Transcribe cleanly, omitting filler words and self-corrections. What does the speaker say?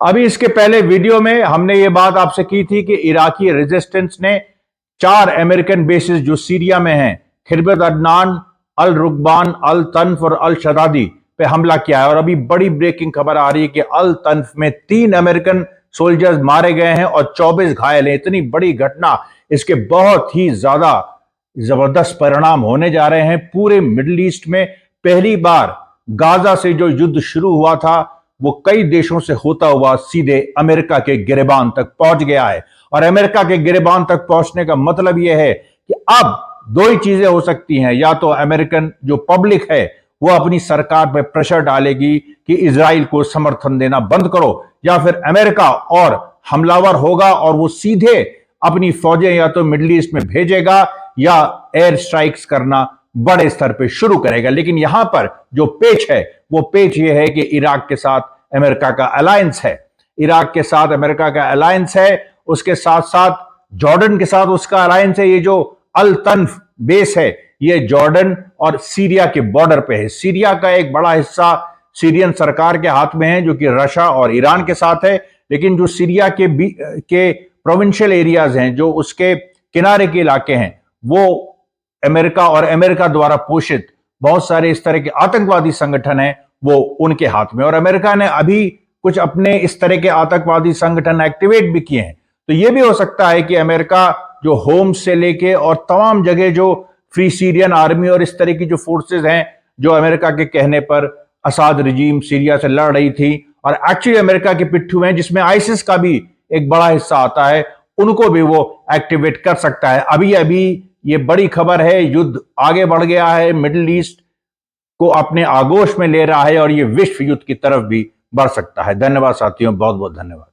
अभी इसके पहले वीडियो में हमने ये बात आपसे की थी कि इराकी रेजिस्टेंस ने 4 अमेरिकन बेसिस जो सीरिया में हैं, खिरबत अदनान, अल रुकबान, अल तन्फ और अल शदादी पे हमला किया है। और अभी बड़ी ब्रेकिंग खबर आ रही है कि अल तन्फ में 3 अमेरिकन सोल्जर्स मारे गए हैं और 24 घायल हैं। इतनी बड़ी घटना, इसके बहुत ही ज्यादा जबरदस्त परिणाम होने जा रहे हैं। पूरे मिडिल ईस्ट में पहली बार गाजा से जो युद्ध शुरू हुआ था वो कई देशों से होता हुआ सीधे अमेरिका के गिरेबान तक पहुंच गया है। और अमेरिका के गिरेबान तक पहुंचने का मतलब यह है कि अब दो ही चीजें हो सकती हैं, या तो अमेरिकन जो पब्लिक है वो अपनी सरकार पर प्रेशर डालेगी कि इजराइल को समर्थन देना बंद करो, या फिर अमेरिका और हमलावर होगा और वो सीधे अपनी फौजें या तो मिडिल ईस्ट में भेजेगा या एयर स्ट्राइक्स करना बड़े स्तर पे शुरू करेगा। लेकिन यहां पर जो पेच है वो पेच ये है कि इराक के साथ अमेरिका का अलायंस है। इराक के साथ अमेरिका का अलायंस है, उसके साथ साथ जॉर्डन के साथ उसका अलायंस है। ये जो अल तन्फ बेस है ये जॉर्डन और सीरिया के बॉर्डर पे है। सीरिया का एक बड़ा हिस्सा सीरियन सरकार के हाथ में है जो कि रशिया और ईरान के साथ है। लेकिन जो सीरिया के प्रोविंशियल एरियाज हैं, जो उसके किनारे के इलाके हैं, वो अमेरिका और अमेरिका द्वारा पोषित बहुत सारे इस तरह के आतंकवादी संगठन हैं, वो उनके हाथ में। और अमेरिका ने अभी कुछ अपने इस तरह के आतंकवादी संगठन एक्टिवेट भी किए हैं। तो यह भी हो सकता है कि अमेरिका जो होम से लेके और तमाम जगह जो फ्री सीरियन आर्मी और इस तरह की जो फोर्सेज हैं जो अमेरिका के कहने पर असाद रिजीम सीरिया से लड़ रही थी और एक्चुअली अमेरिका के पिट्ठू हैं जिसमें आईसिस का भी एक बड़ा हिस्सा आता है, उनको भी वो एक्टिवेट कर सकता है। अभी अभी ये बड़ी खबर है, युद्ध आगे बढ़ गया है, मिडिल ईस्ट को अपने आगोश में ले रहा है और ये विश्व युद्ध की तरफ भी बढ़ सकता है। धन्यवाद साथियों, बहुत बहुत धन्यवाद।